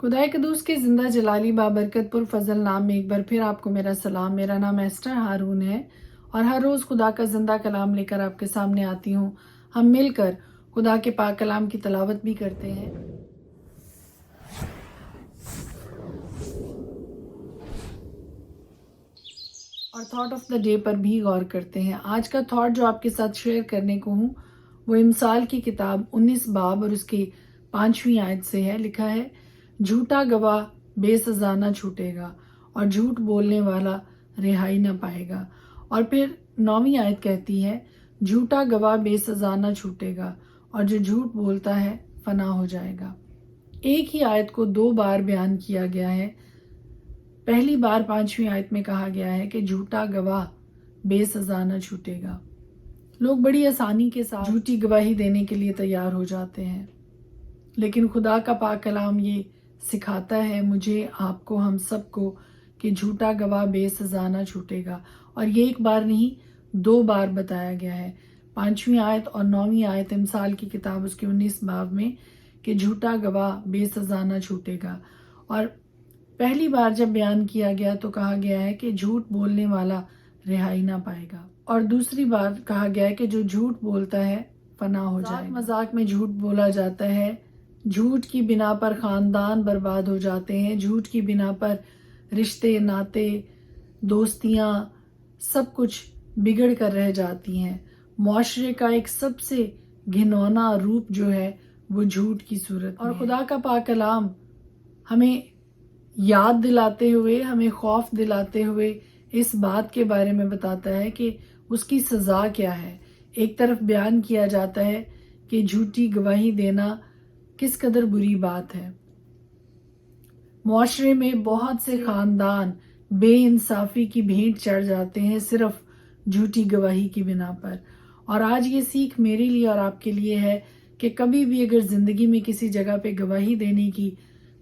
خدائے قدوس کے زندہ جلالی بابرکت پر فضل نام میں ایک بار پھر آپ کو میرا سلام۔ میرا نام ایسٹر ہارون ہے اور ہر روز خدا کا زندہ کلام لے کر آپ کے سامنے آتی ہوں۔ ہم مل کر خدا کے پاک کلام کی تلاوت بھی کرتے ہیں اور تھاٹ آف دا ڈے پر بھی غور کرتے ہیں۔ آج کا تھاٹ جو آپ کے ساتھ شیئر کرنے کو ہوں وہ امثال کی کتاب 19 باب اور اس کی 5ویں آیت سے ہے۔ لکھا ہے، جھوٹا گواہ بے سزا نہ چھوٹے گا اور جھوٹ بولنے والا رہائی نہ پائے گا۔ اور پھر 9ویں آیت کہتی ہے، جھوٹا گواہ بے سزا نہ چھوٹے گا اور جو جھوٹ بولتا ہے فنا ہو جائے گا۔ ایک ہی آیت کو 2 بار بیان کیا گیا ہے۔ پہلی بار 5ویں آیت میں کہا گیا ہے کہ جھوٹا گواہ بے سزا نہ چھوٹے گا۔ لوگ بڑی آسانی کے ساتھ جھوٹی گواہی دینے کے لیے تیار ہو جاتے ہیں، لیکن خدا کا پاک کلام یہ سکھاتا ہے مجھے، آپ کو، ہم سب کو، کہ جھوٹا گواہ بے سزا نہ چھوٹے گا۔ اور یہ ایک بار نہیں 2 بار بتایا گیا ہے، 5ویں آیت اور 9ویں آیت امثال کی کتاب اس کے 19 باب میں، کہ جھوٹا گواہ بے سزا نہ چھوٹے گا۔ اور پہلی بار جب بیان کیا گیا تو کہا گیا ہے کہ جھوٹ بولنے والا رہائی نہ پائے گا، اور دوسری بار کہا گیا ہے کہ جو جھوٹ بولتا ہے فنا ہو جائے گا۔ مذاق میں جھوٹ بولا جاتا ہے، جھوٹ کی بنا پر خاندان برباد ہو جاتے ہیں، جھوٹ کی بنا پر رشتے ناتے دوستیاں سب کچھ بگڑ کر رہ جاتی ہیں۔ معاشرے کا ایک سب سے گھنونا روپ جو ہے وہ جھوٹ کی صورت میں ہے۔ اور خدا کا پاک کلام ہمیں یاد دلاتے ہوئے، ہمیں خوف دلاتے ہوئے اس بات کے بارے میں بتاتا ہے کہ اس کی سزا کیا ہے۔ ایک طرف بیان کیا جاتا ہے کہ جھوٹی گواہی دینا کس قدر بری بات ہے۔ معاشرے میں بہت سے خاندان بے انصافی کی بھینٹ چڑھ جاتے ہیں صرف جھوٹی گواہی کی بنا پر۔ اور آج یہ سیکھ میرے لیے اور آپ کے لیے ہے کہ کبھی بھی اگر زندگی میں کسی جگہ پہ گواہی دینے کی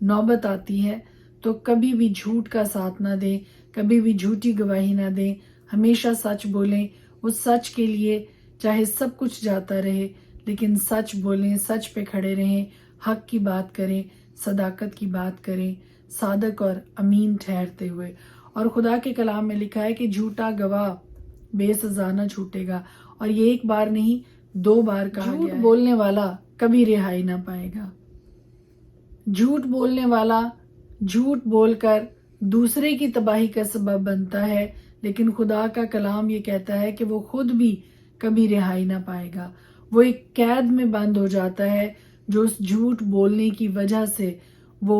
نوبت آتی ہے تو کبھی بھی جھوٹ کا ساتھ نہ دیں، کبھی بھی جھوٹی گواہی نہ دیں، ہمیشہ سچ بولیں۔ اس سچ کے لیے چاہے سب کچھ جاتا رہے لیکن سچ بولیں، سچ پہ کھڑے رہیں، حق کی بات کریں، صداقت کی بات کریں، صادق اور امین ٹھہرتے ہوئے۔ اور خدا کے کلام میں لکھا ہے کہ جھوٹا گواہ بے سزا نہ چھوٹے گا، اور یہ ایک بار نہیں 2 بار کہا گیا ہے۔ جھوٹ بولنے والا کبھی رہائی نہ پائے گا۔ جھوٹ بولنے والا جھوٹ بول کر دوسرے کی تباہی کا سبب بنتا ہے، لیکن خدا کا کلام یہ کہتا ہے کہ وہ خود بھی کبھی رہائی نہ پائے گا۔ وہ ایک قید میں بند ہو جاتا ہے جو اس جھوٹ بولنے کی وجہ سے وہ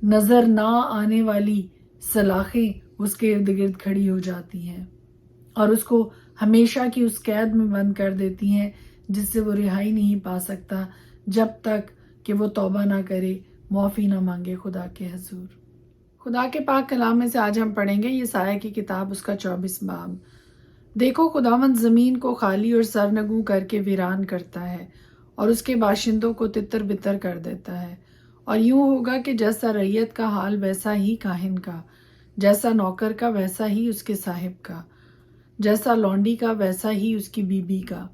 نظر نہ آنے والی سلاخیں اس کے ارد گرد کھڑی ہو جاتی ہیں اور اس کو ہمیشہ کی اس قید میں بند کر دیتی ہیں جس سے وہ رہائی نہیں پا سکتا جب تک کہ وہ توبہ نہ کرے، معافی نہ مانگے خدا کے حضور۔ خدا کے پاک کلام میں سے آج ہم پڑھیں گے یسایہ کی کتاب اس کا 24 باب۔ دیکھو، خداوند زمین کو خالی اور سرنگوں کر کے ویران کرتا ہے اور اس کے باشندوں کو تتر بتر کر دیتا ہے۔ اور یوں ہوگا کہ جیسا ریت کا حال ویسا ہی کاہن کا، جیسا نوکر کا ویسا ہی اس کے صاحب کا، جیسا لونڈی کا ویسا ہی اس کی بیوی کا،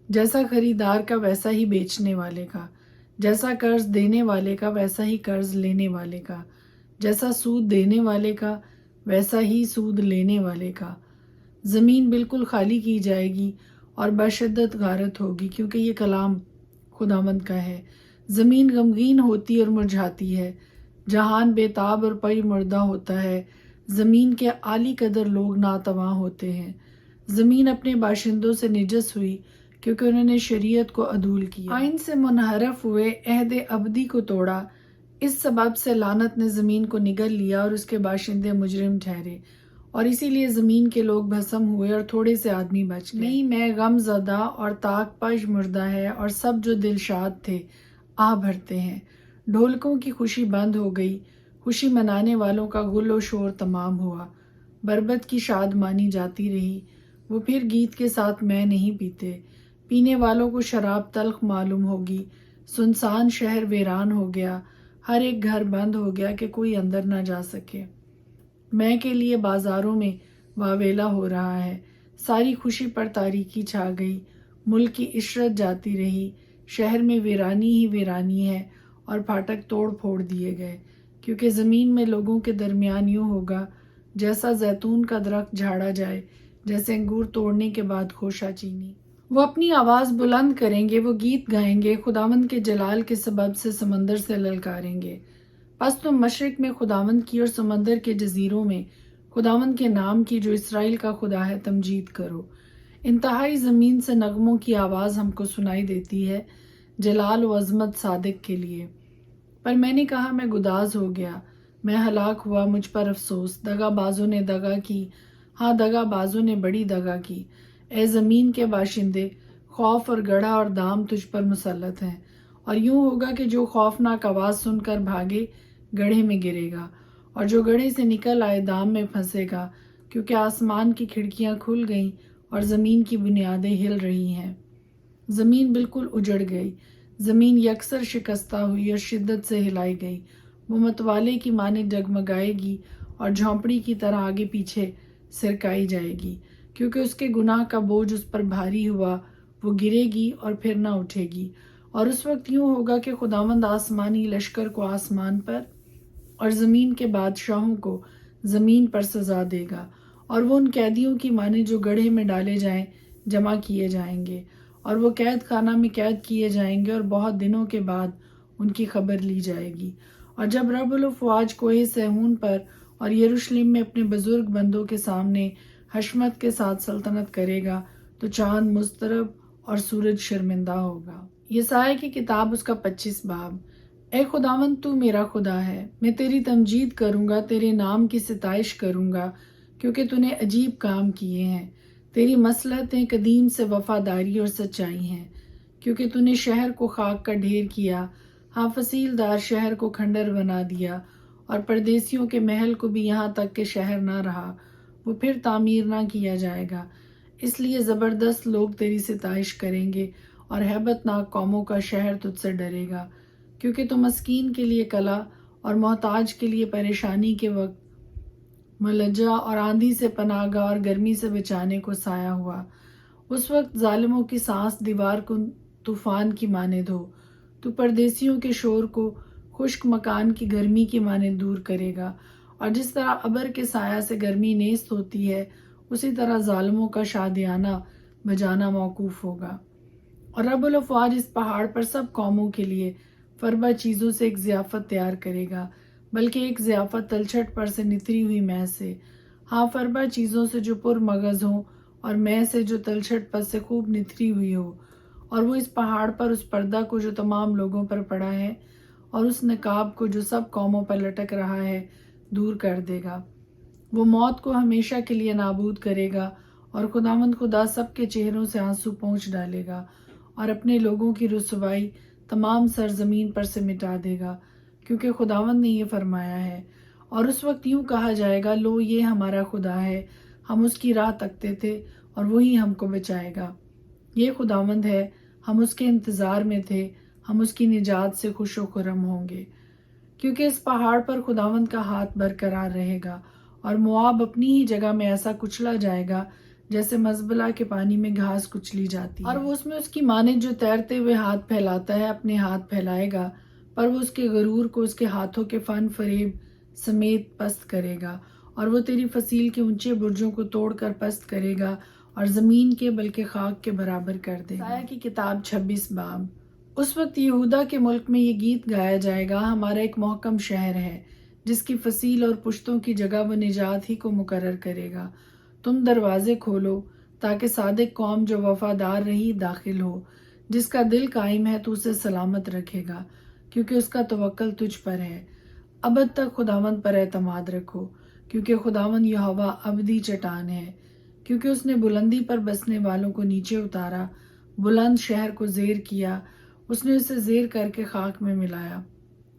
جیسا خریدار کا ویسا ہی بیچنے والے کا، جیسا قرض دینے والے کا ویسا ہی قرض لینے والے کا، جیسا سود دینے والے کا ویسا ہی سود لینے والے کا۔ زمین بالکل خالی کی جائے گی اور بشدت غارت ہوگی، کیونکہ یہ کلام خداوند کا ہے۔ زمین غمگین ہوتی اور مرجھاتی ہے، جہان بے تاب اور پئی مردہ ہوتا ہے۔ زمین کے عالی قدر لوگ ناتواں ہوتے ہیں۔ زمین اپنے باشندوں سے نجس ہوئی کیونکہ انہوں نے شریعت کو عدول کیا، آئین سے منحرف ہوئے، عہد ابدی کو توڑا۔ اس سبب سے لعنت نے زمین کو نگل لیا اور اس کے باشندے مجرم ٹھہرے، اور اسی لیے زمین کے لوگ بھسم ہوئے اور تھوڑے سے آدمی بچ گئے۔ نہیں، میں غم زدہ اور طاق پش مردہ ہے، اور سب جو دل شاد تھے آہ بھرتے ہیں۔ ڈھولکوں کی خوشی بند ہو گئی، خوشی منانے والوں کا غل و شور تمام ہوا۔ بربت کی شاد مانی جاتی رہی، وہ پھر گیت کے ساتھ میں نہیں پیتے۔ پینے والوں کو شراب تلخ معلوم ہوگی۔ سنسان شہر ویران ہو گیا، ہر ایک گھر بند ہو گیا کہ کوئی اندر نہ جا سکے۔ میں کے لیے بازاروں میں واویلا ہو رہا ہے، ساری خوشی پر تاریکی چھا گئی، ملک کی عشرت جاتی رہی، شہر میں ویرانی ہی ویرانی ہے اور پھاٹک توڑ پھوڑ دیے گئے، کیونکہ زمین میں لوگوں کے درمیان یوں ہوگا جیسا زیتون کا درخت جھاڑا جائے، جیسے انگور توڑنے کے بعد خوشہ چینی۔ وہ اپنی آواز بلند کریں گے، وہ گیت گائیں گے، خداوند کے جلال کے سبب سے سمندر سے للکاریں گے۔ پس تم مشرق میں خداوند کی اور سمندر کے جزیروں میں خداوند کے نام کی، جو اسرائیل کا خدا ہے، تمجید کرو۔ انتہائی زمین سے نغموں کی آواز ہم کو سنائی دیتی ہے، جلال و عظمت صادق کے لیے۔ پر میں نے کہا میں گداز ہو گیا، میں ہلاک ہوا، مجھ پر افسوس، دغا بازوں نے دغا کی، ہاں دغا بازوں نے بڑی دغا کی۔ اے زمین کے باشندے، خوف اور گڑھا اور دام تجھ پر مسلط ہیں، اور یوں ہوگا کہ جو خوفناک آواز سن کر بھاگے گڑھے میں گرے گا، اور جو گڑھے سے نکل آئے دام میں پھنسے گا، کیونکہ آسمان کی کھڑکیاں کھل گئیں اور زمین کی بنیادیں ہل رہی ہیں۔ زمین بالکل اجڑ گئی، زمین یکسر شکستہ ہوئی اور شدت سے ہلائی گئی، وہ متوالے کی مانند ڈگمگائے گی اور جھونپڑی کی طرح آگے پیچھے سرکائی جائے گی، کیونکہ اس کے گناہ کا بوجھ اس پر بھاری ہوا، وہ گرے گی اور پھر نہ اٹھے گی۔ اور اس وقت یوں ہوگا کہ خداوند آسمانی لشکر کو آسمان پر اور زمین کے بادشاہوں کو زمین پر سزا دے گا، اور وہ ان قیدیوں کی مانند جو گڑھے میں ڈالے جائیں جمع کیے جائیں گے، اور وہ قید خانہ میں قید کیے جائیں گے، اور بہت دنوں کے بعد ان کی خبر لی جائے گی۔ اور جب رب الافواج کوہ صہیون پر اور یروشلم میں اپنے بزرگ بندوں کے سامنے حشمت کے ساتھ سلطنت کرے گا، تو چاند مضطرب اور سورج شرمندہ ہوگا۔ یسایہ کی کتاب، اس کا 25 باب۔ اے خداوند، تو میرا خدا ہے، میں تیری تمجید کروں گا، تیرے نام کی ستائش کروں گا، کیونکہ تو نے عجیب کام کیے ہیں۔ تیری مصلحتیں قدیم سے وفاداری اور سچائی ہیں، کیونکہ تو نے شہر کو خاک کا ڈھیر کیا، ہاں فصیل دار شہر کو کھنڈر بنا دیا، اور پردیسیوں کے محل کو بھی یہاں تک کہ شہر نہ رہا، وہ پھر تعمیر نہ کیا جائے گا۔ اس لیے زبردست لوگ تیری ستائش کریں گے، اور ہیبت ناک قوموں کا شہر تجھ سے ڈرے گا، کیونکہ تو مسکین کے لیے کلا اور محتاج کے لیے پریشانی کے وقت ملجا، اور آندھی سے پناہ گاہ اور گرمی سے بچانے کو سایہ ہوا۔ اس وقت ظالموں کی سانس دیوار کو طوفان کی مانند ہو، تو پردیسیوں کے شور کو خشک مکان کی گرمی کی مانند دور کرے گا، اور جس طرح ابر کے سایہ سے گرمی نیست ہوتی ہے، اسی طرح ظالموں کا شادیانہ بجانا موقوف ہوگا۔ اور رب الافواج اس پہاڑ پر سب قوموں کے لیے فربہ چیزوں سے ایک ضیافت تیار کرے گا، بلکہ ایک ضیافت تلچھٹ پر سے نتری ہوئی مے سے، ہاں فربہ چیزوں سے جو پر مغز ہوں، اور مے سے جو تلچھٹ پر سے خوب نتری ہوئی ہو۔ اور وہ اس پہاڑ پر اس پردہ کو جو تمام لوگوں پر پڑا ہے، اور اس نقاب کو جو سب قوموں پر لٹک رہا ہے، دور کر دے گا۔ وہ موت کو ہمیشہ کے لیے نابود کرے گا، اور خداوند خدا سب کے چہروں سے آنسو پونچھ ڈالے گا، اور اپنے لوگوں کی رسوائی تمام سرزمین پر سے مٹا دے گا، کیونکہ خداوند نے یہ فرمایا ہے۔ اور اس وقت یوں کہا جائے گا، لو یہ ہمارا خدا ہے، ہم اس کی راہ تکتے تھے اور وہی ہم کو بچائے گا۔ یہ خداوند ہے، ہم اس کے انتظار میں تھے، ہم اس کی نجات سے خوش و خرم ہوں گے۔ کیونکہ اس پہاڑ پر خداوند کا ہاتھ برقرار رہے گا، اور مواب اپنی ہی جگہ میں ایسا کچلا جائے گا جیسے مزبلہ کے پانی میں گھاس کچلی جاتی ہے، اور وہ اس میں اس کی مانند جو تیرتے ہوئے ہاتھ پھیلاتا ہے اپنے ہاتھ پھیلائے گا، پر وہ اس کے غرور کو اس کے ہاتھوں کے فن فریب سمیت پست کرے گا، اور وہ تیری فصیل کے اونچے برجوں کو توڑ کر پست کرے گا، اور زمین کے بلکہ خاک کے برابر کر دے گا۔ یسایہ کی کتاب 26 باب۔ اس وقت یہودا کے ملک میں یہ گیت گایا جائے گا، ہمارا ایک محکم شہر ہے، جس کی فصیل اور پشتوں کی جگہ وہ نجات ہی کو مقرر کرے گا۔ تم دروازے کھولو، تاکہ صادق قوم جو وفادار رہی داخل ہو، جس کا دل قائم ہے تو اسے سلامت رکھے گا، کیونکہ اس کا توکل تجھ پر ہے۔ ابد تک خداوند پر اعتماد رکھو، کیونکہ خداوند یہوہ ابدی چٹان ہے۔ کیونکہ اس نے بلندی پر بسنے والوں کو نیچے اتارا، بلند شہر کو زیر کیا، اس نے اسے زیر کر کے خاک میں ملایا،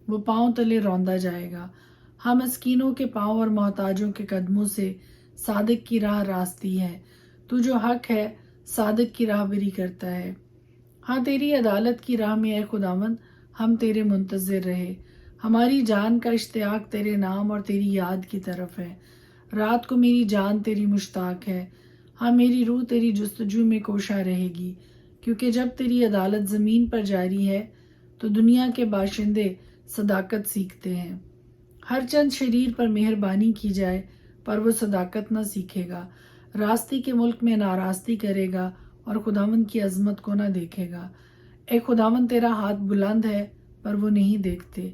وہ پاؤں تلے روندا جائے گا۔ ہاں مسکینوں کے پاؤں اور محتاجوں کے قدموں سے صادق کی راہ راستی ہے، تو جو حق ہے صادق کی راہ بری کرتا ہے۔ ہاں تیری عدالت کی راہ میں اے خداوند ہم تیرے منتظر رہے، ہماری جان کا اشتیاق تیرے نام اور تیری یاد کی طرف ہے۔ رات کو میری جان تیری مشتاق ہے، ہاں میری روح تیری جستجو میں کوشاں رہے گی، کیونکہ جب تیری عدالت زمین پر جاری ہے تو دنیا کے باشندے صداقت سیکھتے ہیں۔ ہر چند شریر پر مہربانی کی جائے پر وہ صداقت نہ سیکھے گا، راستی کے ملک میں ناراستی کرے گا اور خداوند کی عظمت کو نہ دیکھے گا۔ اے خداوند تیرا ہاتھ بلند ہے پر وہ نہیں دیکھتے،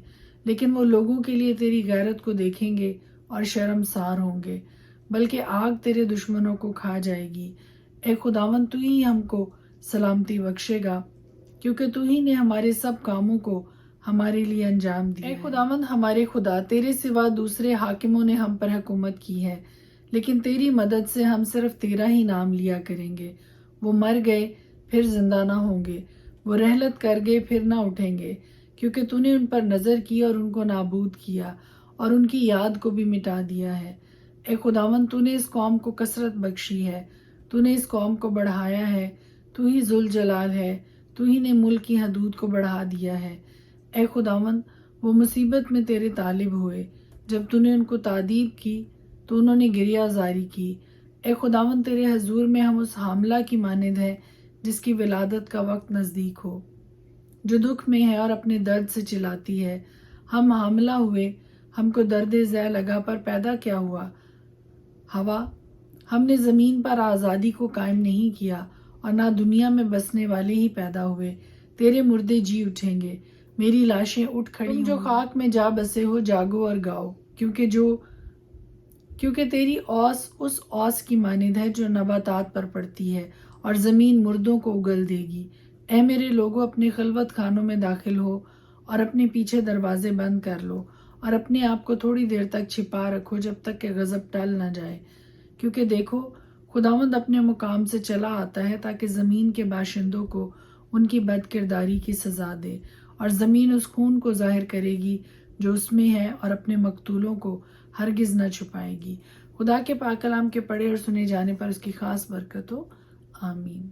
لیکن وہ لوگوں کے لیے تیری غیرت کو دیکھیں گے اور شرمسار ہوں گے، بلکہ آگ تیرے دشمنوں کو کھا جائے گی۔ اے خداوند تو ہی ہم کو سلامتی بخشے گا، کیونکہ تو ہی نے ہمارے سب کاموں کو ہمارے لیے انجام دیا ہے۔ اے خداوند ہمارے خدا، تیرے سوا دوسرے حاکموں نے ہم پر حکومت کی ہے، لیکن تیری مدد سے ہم صرف تیرا ہی نام لیا کریں گے۔ وہ مر گئے پھر زندہ نہ ہوں گے، وہ رحلت کر گئے پھر نہ اٹھیں گے، کیونکہ تو نے ان پر نظر کی اور ان کو نابود کیا اور ان کی یاد کو بھی مٹا دیا ہے۔ اے خداوند تو نے اس قوم کو کثرت بخشی ہے، تو نے اس قوم کو بڑھایا ہے، تو ہی ذوالجلال ہے، تو ہی نے ملک کی حدود کو بڑھا دیا ہے۔ اے خداوند وہ مصیبت میں تیرے طالب ہوئے، جب تو نے ان کو تعذیب کی تو انہوں نے گریہ زاری کی۔ اے خداوند تیرے حضور میں ہم اس حاملہ کی مانند ہیں جس کی ولادت کا وقت نزدیک ہو، جو دکھ میں ہے اور اپنے درد سے چلاتی ہے۔ ہم حاملہ ہوئے، ہم کو درد ذہ لگا، پر پیدا کیا ہوا ہوا۔ ہم نے زمین پر آزادی کو قائم نہیں کیا، اور نہ دنیا میں بسنے والے ہی پیدا ہوئے۔ تیرے مردے جی اٹھیں گے، میری لاشیں اٹھ کھڑی ہوں گی۔ تم جو خاک میں جا بسے ہو، جاگو اور گاؤ، کیونکہ تیری اوس اس اوس کی مانند ہے جو نباتات پر پڑتی ہے، اور زمین مردوں کو اگل دے گی۔ اے میرے لوگوں، اپنے خلوت خانوں میں داخل ہو اور اپنے پیچھے دروازے بند کر لو، اور اپنے آپ کو تھوڑی دیر تک چھپا رکھو جب تک کہ غضب ٹل نہ جائے، کیونکہ دیکھو خداوند اپنے مقام سے چلا آتا ہے تاکہ زمین کے باشندوں کو ان کی بد کرداری کی سزا دے، اور زمین اس خون کو ظاہر کرے گی جو اس میں ہے، اور اپنے مقتولوں کو ہرگز نہ چھپائے گی۔ خدا کے پاک کلام کے پڑھے اور سنے جانے پر اس کی خاص برکت ہو، آمین۔